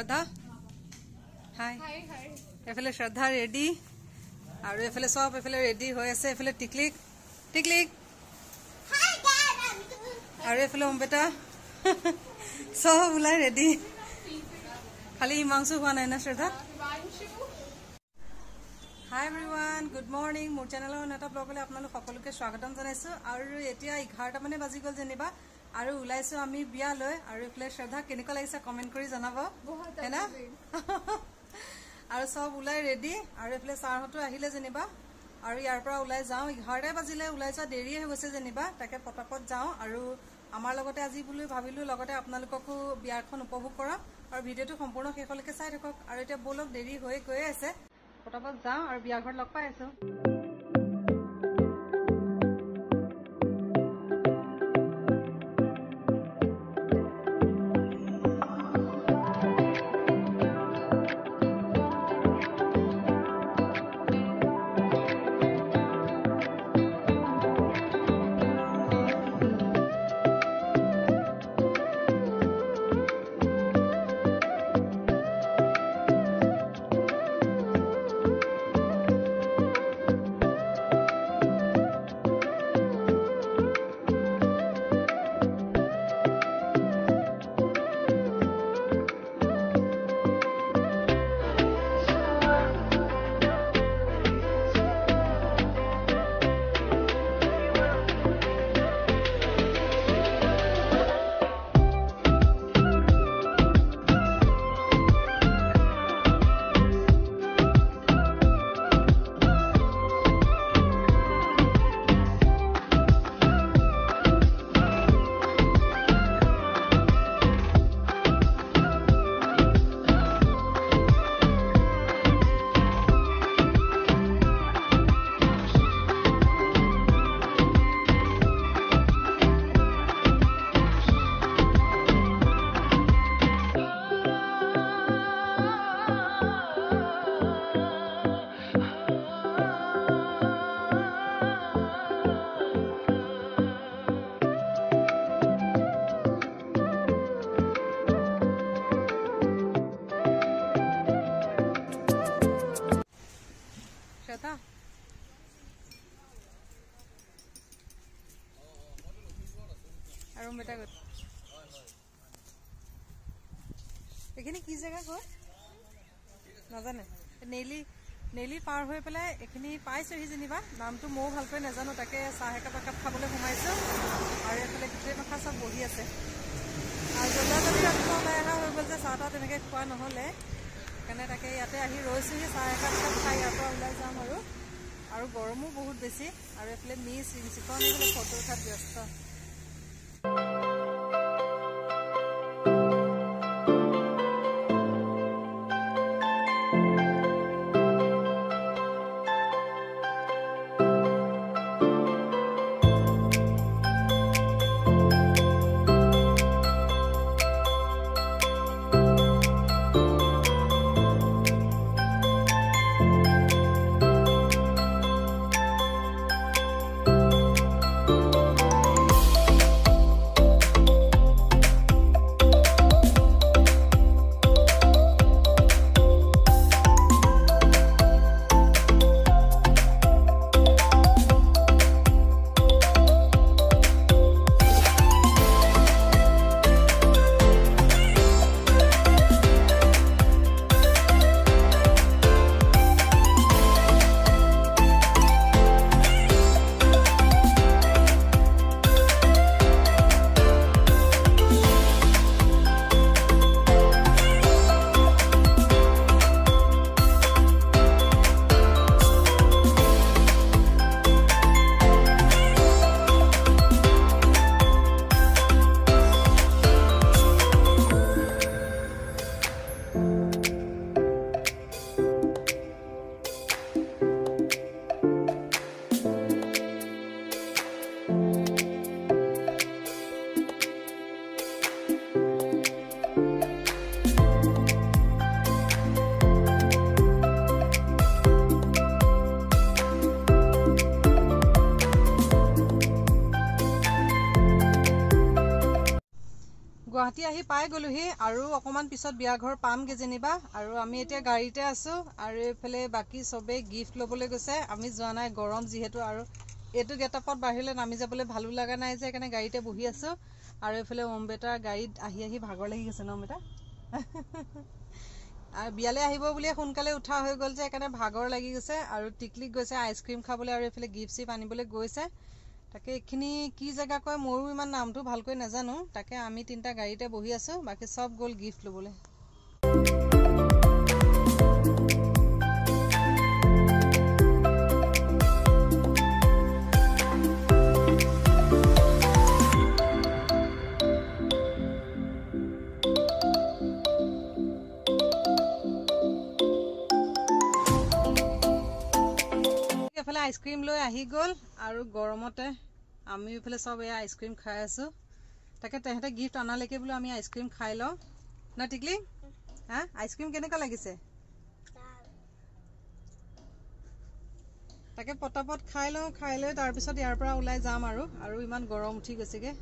শ্ৰদ্ধা হাই এফালে শ্ৰদ্ধা ৰেডি আৰু এফালে সব এফালে ৰেডি হৈ আছে এফালে টিকলিক টিকলিক আৰু এফালে অম্বেটা সব ওলাই ৰেডি খালি হিমাংশু হোৱা নাই না শ্ৰদ্ধা হাই এভৰিৱান গুড মৰ্নিং মোৰ চেনেলৰ এটা ব্লগলৈ আপোনালোক সকলোকে স্বাগতম জনাইছো আৰু এতিয়া 11টা মানে বাজি গ'ল যেনিবা আৰু ওলাইছো আমি বিয়ালৈ আৰু এফালে শ্ৰদ্ধা কেনেকুৱা লাগিছে কমেন্ট কৰি জনাব হেনা আৰু সব ওলাই ৰেডি আৰু এফালে সাৰহটো আহিলে যেনিবা আৰু ইয়াৰ পৰা ওলাই যাও 11টা বাজিলে ওলাই যোৱা দেৰি হৈ গৈছে যেনিবা তাকে পটাপট যাও আৰু আমাৰ লগতে আজি বুলি ভাবিলো লগতে আপোনালোককো বিয়াৰখন উপভোগ কৰা আৰু ভিডিওটো সম্পূৰ্ণ শেষলৈকে চাই থাকক আৰু এতিয়া বলক দেৰি হৈ গৈ আছে পটাপট যাও আৰু বিয়া ঘৰত লগ পাই আছো আৰু বেটা গত এখানে কি জায়গা কয় নাজানে নেলি পাৰ হৈ পেলাই এখিনি পাইছোহি যেনিবা নামটো মও ভালকৈ নাজানো তাকে চাহ একাপ খাবলৈ সোমাইছো আৰু এফালে গোটেই মাথা সব বহি আছে আৰু জলদি ৰাতিপুৱা ওলাই অহা হৈ গ'ল যে চাহটা তেনেকৈ খোৱা নহ'লে সেইকাৰণে তাকে ইয়াতে আহি ৰৈছোহি চাহ একাপ খাই ইয়াৰ পৰা ওলাই যাম আৰু গৰমো বহুত বেছি আৰু এফালে মিছ চিকন ফটো উঠাত ব্যস্ত আহি পাই গ'লোহি আৰু অকণমান পিছত বিয়া ঘৰ পামগৈ যেনিবা আৰু আমি এতিয়া গাড়ীতে আছোঁ আৰু এইফালে বাকী চবেই গিফ্ট ল'বলৈ গৈছে আমি যোৱা নাই গৰম যিহেতু আৰু এইটো গেটআপত বাহিৰলৈ নামি যাবলৈ ভালো লগা নাই যে সেইকাৰণে গাড়ীতে বহি আছোঁ আৰু এইফালে অম্বেটাৰ গাড়ীত আহি আহি ভাগৰ লাগি গৈছে ন অম্বেটা আৰু বিয়ালৈ আহিব বুলিয়ে সোনকালে উঠা হৈ গ'ল যে সেইকাৰণে ভাগৰ লাগি গৈছে আৰু টিকলিক গৈছে আইচক্ৰীম খাবলৈ আৰু এইফালে গিফ্ট চিফ্ট আনিবলৈ গৈছে তাকে এইখিনি কি জেগা কয় ময়ো ইমান নামটো ভালকৈ নাজানো তাকে আমি তিনিটা গাড়ীতে বহি আছোঁ বাকী চব গ'ল গিফ্ট ল'বলৈ এইফালে আইচক্ৰীম লৈ আহি গ'ল আৰু গৰমতে আমি এইফালে চব এই আইচক্ৰীম খাই আছোঁ তাকে তেহেঁতে গিফ্ট আনালৈকে বোলো আমি আইচক্ৰীম খাই লওঁ ন টিকলি হা আইচক্ৰীম কেনেকুৱা লাগিছে তাকে পটাপট খাই লওঁ খাই লৈ তাৰপিছত ইয়াৰ পৰা ওলাই যাম আৰু ইমান গৰম উঠি গৈছেগৈ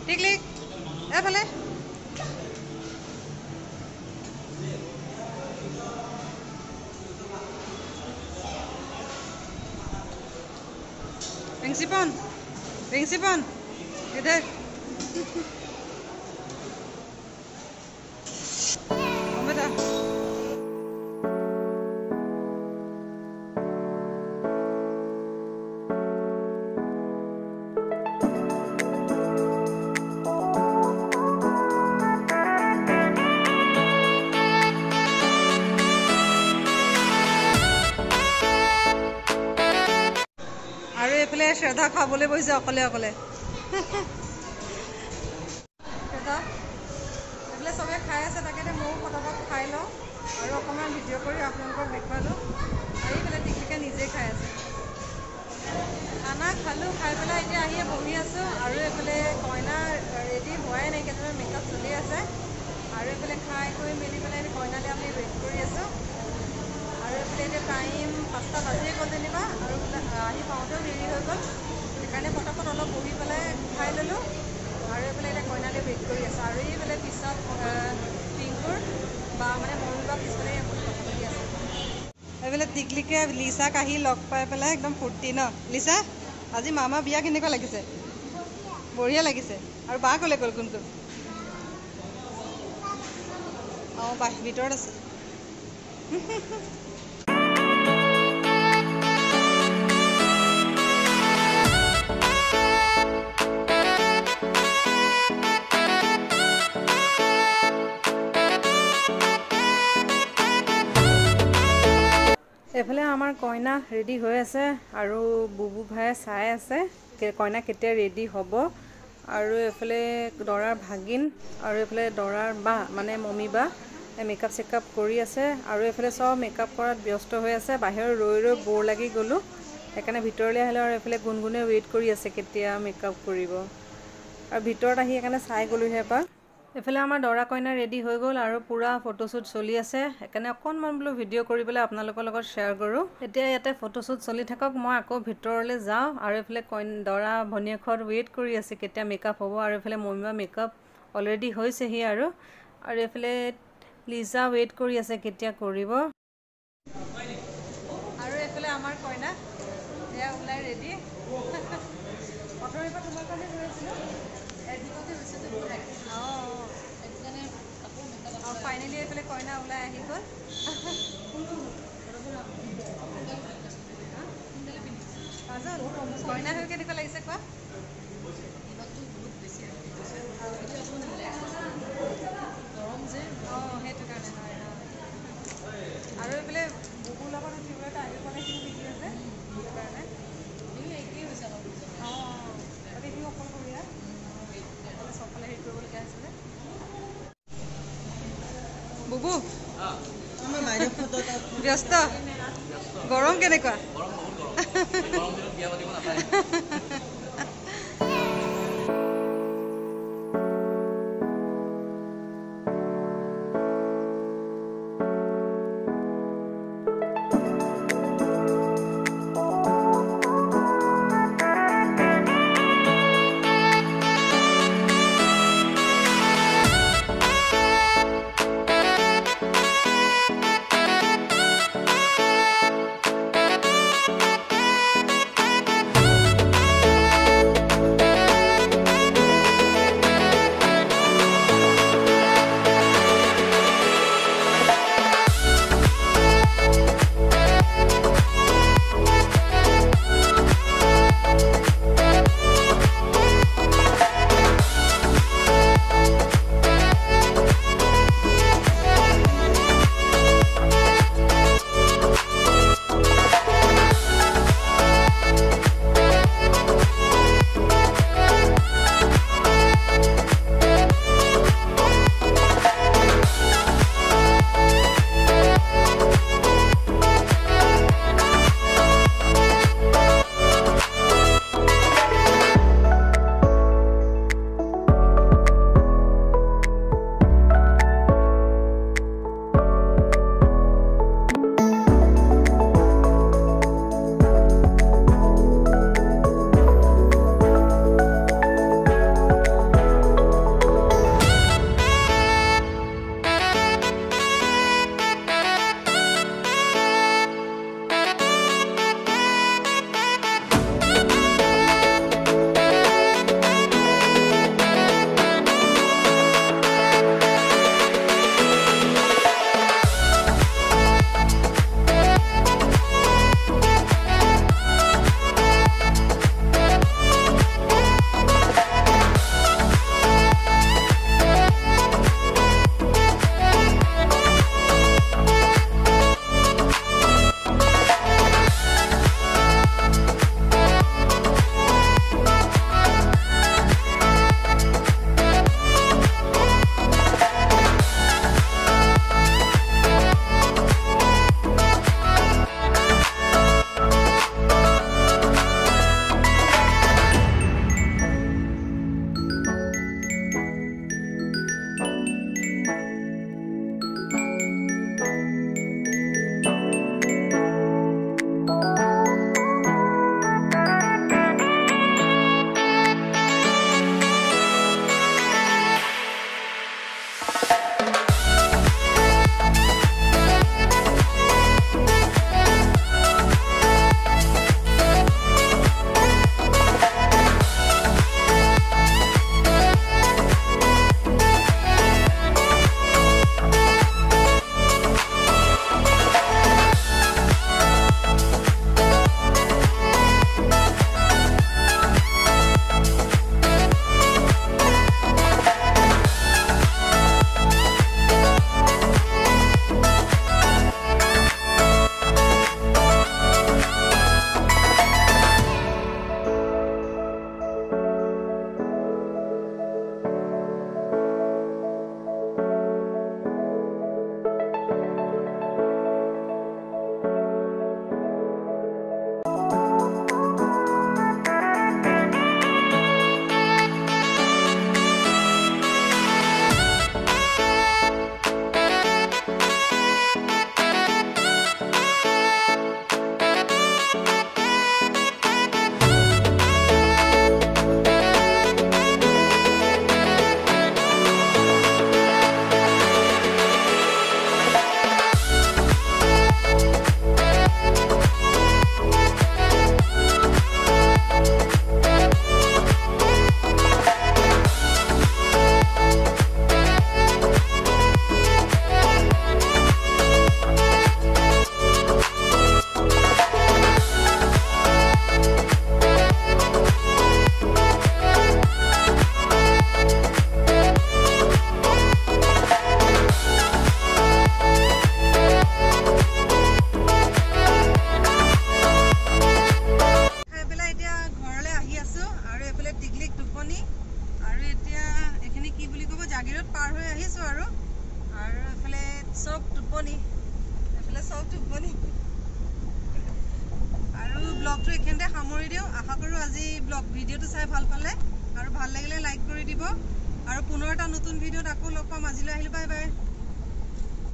টিকলি এফালে रिंसीपन इधर बेटा श्रद्धा खाबले बहिছে অকলে অকলে শ্ৰদ্ধা এফালে সবে খাই আছে তাকে ময়ো ফটাফট খাই লওঁ আৰু অকণমান ভিডিঅ' কৰি আপোনালোকক দেখুৱালোঁ আৰু এইফালে টিকলিকে নিজে খাই আছে খানা খালোঁ খাই পেলাই এতিয়া আহি বহি আছোঁ আৰু এইফালে কইনা ৰেডি হোৱাই নাই কেতিয়াবা মেকআপ চলি আছে আৰু এইফালে খাই কৰি মেলি পেলাই কইনালৈ আমি ৱেইট কৰি আছোঁ আৰু এইফালে এতিয়া টাইম 5টা বাজিয়ে গ'ল যেনিবা আৰু আহি পাওঁতেও দেৰি হৈ গ'ল সেইকাৰণে পটাপট অলপ বহি পেলাই খাই ল'লোঁ আৰু এইফালে এতিয়া কইনালৈ ৱেইট কৰি আছোঁ আৰু এইফালে পিছত পিংকুৰ বা মানে মৰিবা পিছফালে কথা পাতি আছে এইফালে টিকলিকে লিচাক আহি লগ পাই পেলাই একদম ফূৰ্তি ন লিচা আজি মামা বিয়া কেনেকুৱা লাগিছে বঢ়িয়া লাগিছে আৰু বা ক'লে গ'ল কোনটো অঁ বা ভিতৰত আছে এফালে আমাৰ কইনা ৰেডি হৈ আছে আৰু বুবু ভাই চাই আছে কইনা কেতিয়া ৰেডি হ'ব আৰু এফালে দৰাৰ ভাগিন আৰু এফালে দৰাৰ বা মানে মমি বা মেকআপ চেকআপ কৰি আছে আৰু এফালে সব মেকআপ কৰাত ব্যস্ত হৈ আছে বাহিৰৰ ৰৈ ৰৈ বৰ লাগি গ'লো সেইকাৰণে ভিতৰলৈ আহিলে আৰু এফালে গুণগুণে ৱেইট কৰি আছে কেতিয়া মেকআপ কৰিব আৰু ভিতৰত আহি সেইকাৰণে চাই গ'লোহে এপাক এফালে আমাৰ দৰা কইনা ৰেডি হৈ গ'ল আৰু পুৰা ফটোশ্বুট চলি আছে সেইকাৰণে অকণমান বোলো ভিডিঅ' কৰি পেলাই আপোনালোকৰ লগত শ্বেয়াৰ কৰোঁ এতিয়া ইয়াতে ফটোশ্বুট চলি থাকক মই আকৌ ভিতৰলৈ যাওঁ আৰু এফালে দৰা ভনীয়েকহঁত ৱেইট কৰি আছে কেতিয়া মেকআপ হ'ব আৰু এফালে মমিমা মেকআপ অলৰেডি হৈছেহি আৰু এফালে লিজা ৱেইট কৰি আছে কেতিয়া কৰিব আৰু এফালে আমাৰ কইনা এয়া ওলাই ৰেডি প্ৰথমে পৰা তোমালোকৰ ফাইনেলি এইফালে কইনা ওলাই আহি গ'ল কাজল কইনা হৈ কেনেকুৱা লাগিছে কোৱা গৰম যে সেইটো কাৰণে হয় আৰু এইফালে বুকুৰ লগত উঠিবলৈ এটা আহি পেলাই সিও শিকি আছে সেইটো কাৰণে একেই হৈছে তাতে সিও অকলশৰীয়া চবফালে হেৰি কৰিবলগীয়া হৈছিলে বুবু ব্যস্ত গৰম কেনেকুৱা ভিডিঅ'ত পাৰ হৈ আহিছোঁ আৰু এফালে চব টোপনি আৰু ব্লগটো এইখিনিতে সামৰি দিওঁ আশা কৰোঁ আজি ভিডিঅ'টো চাই ভাল পালে আৰু ভাল লাগিলে লাইক কৰি দিব আৰু পুনৰ এটা নতুন ভিডিঅ'ত আকৌ লগ পাম আজিলৈ আহিলোঁ বাই বাই